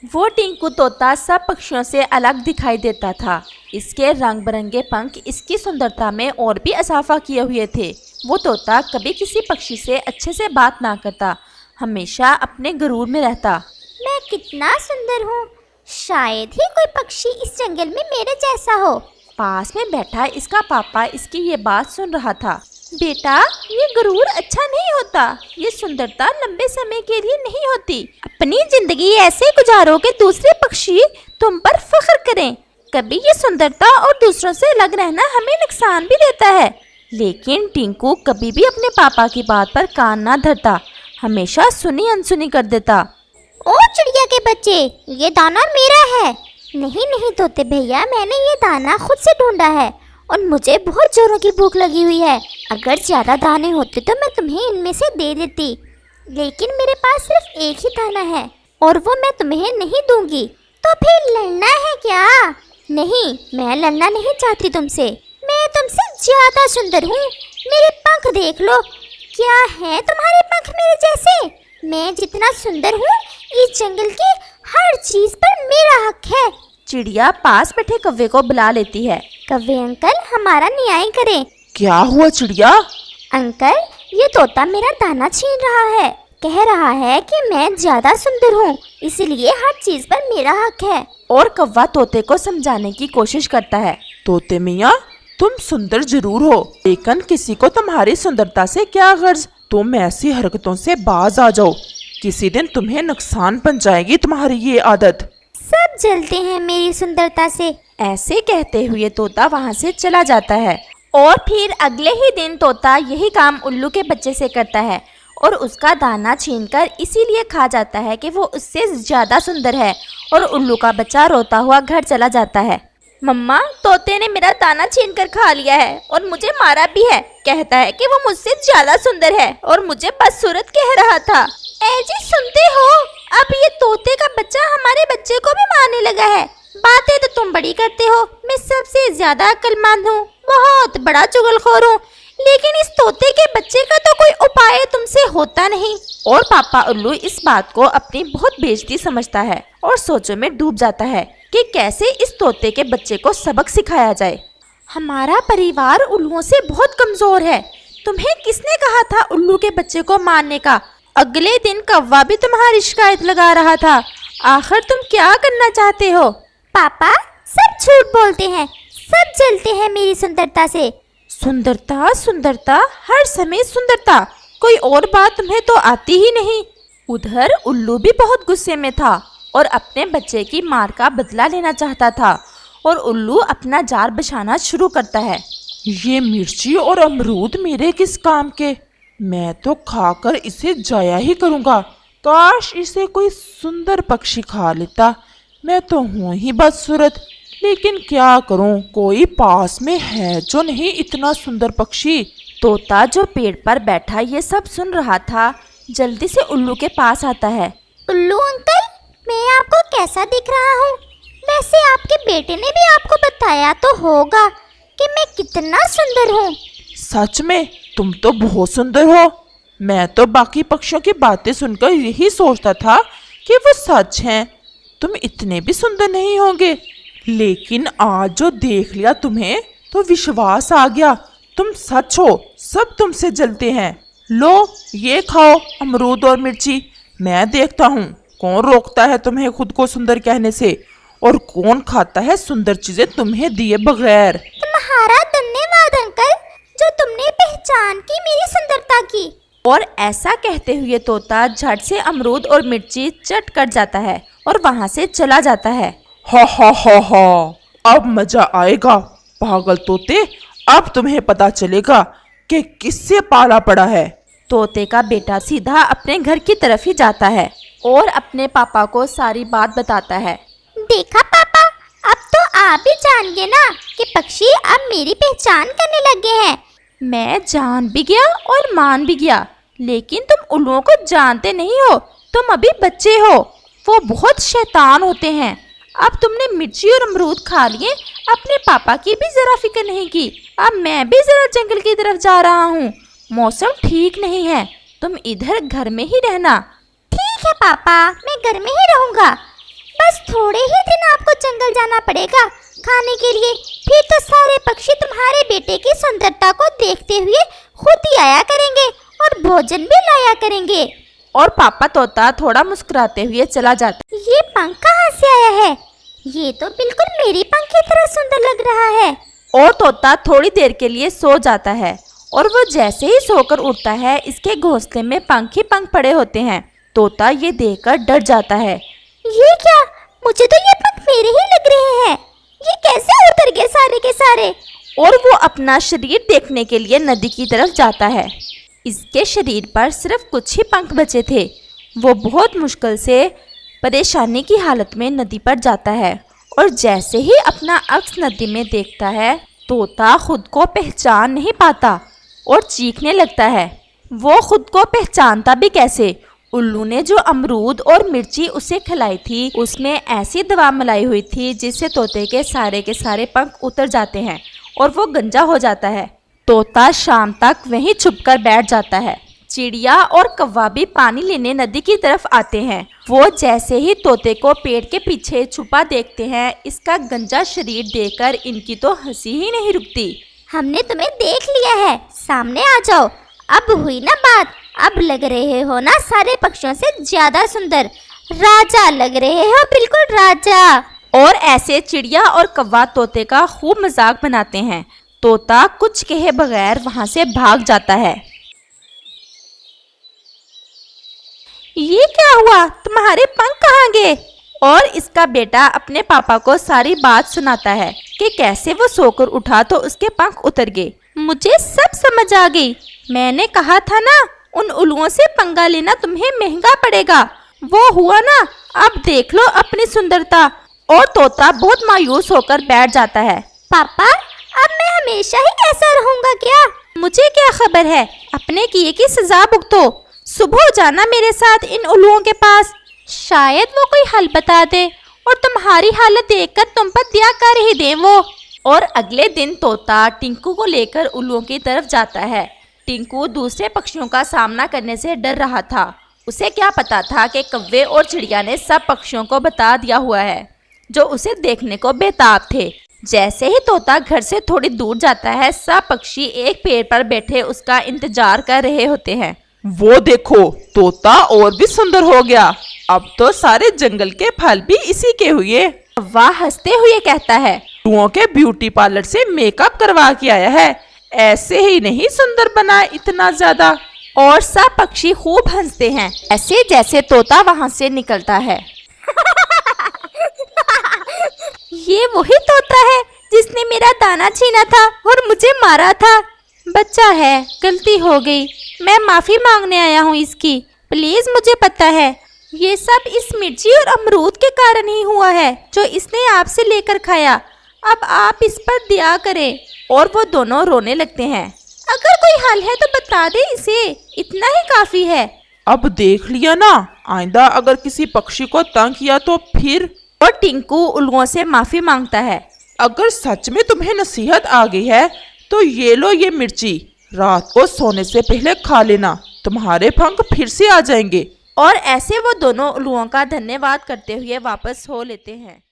वो टिंकू तोता सब पक्षियों से अलग दिखाई देता था। इसके रंग बिरंगे पंख इसकी सुंदरता में और भी इजाफा किए हुए थे। वो तोता कभी किसी पक्षी से अच्छे से बात ना करता, हमेशा अपने गरूर में रहता। मैं कितना सुंदर हूँ, शायद ही कोई पक्षी इस जंगल में मेरे जैसा हो। पास में बैठा इसका पापा इसकी ये बात सुन रहा था। बेटा, ये गरूर अच्छा नहीं होता। ये सुंदरता लंबे समय के लिए नहीं होती। अपनी जिंदगी ऐसे गुजारो कि दूसरे पक्षी तुम पर फख्र करें। कभी ये सुंदरता और दूसरों से अलग रहना हमें नुकसान भी देता है। लेकिन टिंकू कभी भी अपने पापा की बात पर कान ना धरता, हमेशा सुनी अनसुनी कर देता। ओ चिड़िया के बच्चे, ये दाना मेरा है। नहीं नहीं तोते भैया, मैंने ये दाना खुद से ढूंढा है और मुझे बहुत जोरों की भूख लगी हुई है। अगर ज़्यादा दाने होते तो मैं तुम्हें इनमें से दे देती, लेकिन मेरे पास सिर्फ एक ही दाना है और वो मैं तुम्हें नहीं दूंगी। तो फिर लड़ना है क्या? नहीं, मैं लड़ना नहीं चाहती तुमसे। मैं तुमसे ज़्यादा सुंदर हूँ। मेरे पंख देख लो, क्या है तुम्हारे पंख मेरे जैसे? मैं जितना सुंदर हूँ, इस जंगल की हर चीज़ पर मेरा हक है। चिड़िया पास बैठे कौवे को बुला लेती है। कौवे अंकल, हमारा न्याय करें। क्या हुआ चिड़िया? अंकल, ये तोता मेरा दाना छीन रहा है। कह रहा है कि मैं ज्यादा सुंदर हूँ, इसलिए हर चीज पर मेरा हक है। और कौवा तोते को समझाने की कोशिश करता है। तोते मियाँ, तुम सुंदर जरूर हो, लेकिन किसी को तुम्हारी सुंदरता से क्या गर्ज। तुम ऐसी हरकतों से बाज आ जाओ, किसी दिन तुम्हें नुकसान पहुंचाएगी तुम्हारी ये आदत। सब जलते हैं मेरी सुंदरता से। ऐसे कहते हुए तोता वहाँ से चला जाता है। और फिर अगले ही दिन तोता यही काम उल्लू के बच्चे से करता है और उसका दाना छीनकर इसीलिए खा जाता है कि वो उससे ज़्यादा सुंदर है। और उल्लू का बच्चा रोता हुआ घर चला जाता है। मम्मा, तोते ने मेरा दाना छीनकर खा लिया है और मुझे मारा भी है। कहता है कि वो मुझसे ज़्यादा सुंदर है और मुझे बदसूरत कह रहा था। ए जी, सुनते हो? अब ये तोते का बच्चा हमारे बच्चे को भी मारने लगा है। बातें तो तुम बड़ी करते हो, मैं सबसे ज्यादा अक्लमंद हूँ, बहुत बड़ा चुगलखोर हूँ, लेकिन इस तोते के बच्चे का तो कोई उपाय तुमसे होता नहीं। और पापा उल्लू इस बात को अपनी बहुत बेइज्जती समझता है और सोचों में डूब जाता है कि कैसे इस तोते के बच्चे को सबक सिखाया जाए। हमारा परिवार उल्लुओं से बहुत कमजोर है। तुम्हें किसने कहा था उल्लू के बच्चे को मारने का? अगले दिन कौवा भी तुम्हारी शिकायत लगा रहा था। आखिर तुम क्या करना चाहते हो? पापा, सब झूठ बोलते हैं, सब जलते हैं मेरी सुंदरता से। सुंदरता सुंदरता, हर समय सुंदरता, कोई और बात तुम्हें तो आती ही नहीं। उधर उल्लू भी बहुत गुस्से में था और अपने बच्चे की मार का बदला लेना चाहता था। और उल्लू अपना जाल बिछाना शुरू करता है। ये मिर्ची और अमरूद मेरे किस काम के? मैं तो खाकर इसे जाया ही करूँगा। काश इसे कोई सुंदर पक्षी खा लेता। मैं तो हूँ ही बदसूरत, लेकिन क्या करूँ, कोई पास में है जो नहीं इतना सुंदर पक्षी। तोता जो पेड़ पर बैठा ये सब सुन रहा था, जल्दी से उल्लू के पास आता है। उल्लू अंकल, मैं आपको कैसा दिख रहा हूँ? वैसे आपके बेटे ने भी आपको बताया तो होगा कि मैं कितना सुंदर हूँ। सच में तुम तो बहुत सुंदर हो। मैं तो बाकी पक्षियों की बातें सुनकर यही सोचता था कि वो सच हैं, तुम इतने भी सुंदर नहीं होंगे। लेकिन आज जो देख लिया तुम्हें तो विश्वास आ गया, तुम सच हो, सब तुमसे जलते हैं। लो ये खाओ अमरूद और मिर्ची। मैं देखता हूँ कौन रोकता है तुम्हें खुद को सुंदर कहने से और कौन खाता है सुंदर चीजें तुम्हें दिए बगैर। तुम्हारा धन्यवाद अंकल, जो तुमने पहचान की मेरी सुंदरता की। और ऐसा कहते हुए तोता झट से अमरूद और मिर्ची चट कर जाता है और वहाँ से चला जाता है। हा हा हा हा, अब मजा आएगा पागल तोते। अब तुम्हें पता चलेगा कि किससे पाला पड़ा है। तोते का बेटा सीधा अपने घर की तरफ ही जाता है और अपने पापा को सारी बात बताता है। देखा पापा, अब तो आप भी जान गए ना कि पक्षी अब मेरी पहचान करने लगे हैं। मैं जान भी गया और मान भी गया, लेकिन तुम उल्लुओं को जानते नहीं हो, तुम अभी बच्चे हो। वो बहुत शैतान होते हैं। अब तुमने मिर्ची और अमरूद खा लिए, अपने पापा की भी जरा फिक्र नहीं की। अब मैं भी जरा जंगल की तरफ जा रहा हूँ, मौसम ठीक नहीं है, तुम इधर घर में ही रहना। ठीक है पापा, मैं घर में ही रहूँगा। बस थोड़े ही दिन आपको जंगल जाना पड़ेगा खाने के लिए, फिर तो सारे पक्षी तुम्हारे बेटे की सुंदरता को देखते हुए खुद ही आया करेंगे और भोजन भी लाया करेंगे। और पापा तोता थोड़ा मुस्कुराते हुए चला जाता। ये पंख कहाँ से आया है? ये तो बिल्कुल मेरी पंख की तरह सुंदर लग रहा है। और तोता थोड़ी देर के लिए सो जाता है और वो जैसे ही सोकर उठता है इसके घोंसले में पंख ही पंख पड़े होते हैं। तोता ये देखकर डर जाता है। ये क्या? मुझे तो ये पंख मेरे ही लग रहे हैं। ये कैसे उतर गए सारे के सारे? और वो अपना शरीर देखने के लिए नदी की तरफ जाता है। इसके शरीर पर सिर्फ कुछ ही पंख बचे थे। वो बहुत मुश्किल से परेशानी की हालत में नदी पर जाता है और जैसे ही अपना अक्स नदी में देखता है तोता खुद को पहचान नहीं पाता और चीखने लगता है। वो खुद को पहचानता भी कैसे? उल्लू ने जो अमरूद और मिर्ची उसे खिलाई थी उसमें ऐसी दवा मिलाई हुई थी जिससे तोते के सारे पंख उतर जाते हैं और वो गंजा हो जाता है। तोता शाम तक वहीं छुपकर बैठ जाता है। चिड़िया और कौवा भी पानी लेने नदी की तरफ आते हैं। वो जैसे ही तोते को पेड़ के पीछे छुपा देखते हैं इसका गंजा शरीर देखकर इनकी तो हंसी ही नहीं रुकती। हमने तुम्हें देख लिया है, सामने आ जाओ। अब हुई ना बात, अब लग रहे हो ना सारे पक्षियों से ज्यादा सुंदर। राजा लग रहे हो, बिल्कुल राजा। और ऐसे चिड़िया और कौवा तोते का खूब मजाक बनाते हैं। तोता कुछ कहे बगैर वहां से भाग जाता है। ये क्या हुआ? तुम्हारे पंख कहाँ गए? और इसका बेटा अपने पापा को सारी बात सुनाता है कि कैसे वो सोकर उठा तो उसके पंख उतर गए। मुझे सब समझ आ गई। मैंने कहा था ना उन उल्लुओं से पंगा लेना तुम्हें महंगा पड़ेगा। वो हुआ ना, अब देख लो अपनी सुंदरता। और तोता बहुत मायूस होकर बैठ जाता है। पापा, अब मैं हमेशा ही ऐसा रहूंगा क्या? मुझे क्या खबर है, अपने किए की सजा भुगतो। सुबह जाना मेरे साथ इन उल्लुओं के पास, शायद वो कोई हल बता दे और तुम्हारी हालत देखकर तुम पर दया कर ही दे वो। और अगले दिन तोता टिंकू को लेकर उल्लुओं की तरफ जाता है। टिंकू दूसरे पक्षियों का सामना करने से डर रहा था। उसे क्या पता था कि कौवे और चिड़िया ने सब पक्षियों को बता दिया हुआ है जो उसे देखने को बेताब थे। जैसे ही तोता घर से थोड़ी दूर जाता है सब पक्षी एक पेड़ पर बैठे उसका इंतजार कर रहे होते हैं। वो देखो, तोता और भी सुंदर हो गया। अब तो सारे जंगल के फल भी इसी के हुए। कौवा हंसते हुए कहता है, उल्लुओं के ब्यूटी पार्लर से मेकअप करवा के आया है, ऐसे ही नहीं सुंदर बना इतना ज्यादा। और सब पक्षी खूब हंसते हैं ऐसे जैसे तोता वहां से निकलता है। ये वही तोता है जिसने मेरा दाना छीना था और मुझे मारा था। बच्चा है, गलती हो गई, मैं माफी मांगने आया हूँ इसकी। प्लीज मुझे पता है ये सब इस मिर्ची और अमरूद के कारण ही हुआ है जो इसने आपसे लेकर खाया। अब आप इस पर दया करें। और वो दोनों रोने लगते हैं। अगर कोई हल है तो बता दे इसे, इतना ही काफी है। अब देख लिया ना, आइंदा अगर किसी पक्षी को तंग किया तो फिर। और टिंकू उल्लुओं से माफी मांगता है। अगर सच में तुम्हें नसीहत आ गई है तो ये लो ये मिर्ची, रात को सोने से पहले खा लेना, तुम्हारे पंख फिर से आ जाएंगे। और ऐसे वो दोनों उल्लुओं का धन्यवाद करते हुए वापस सो लेते हैं।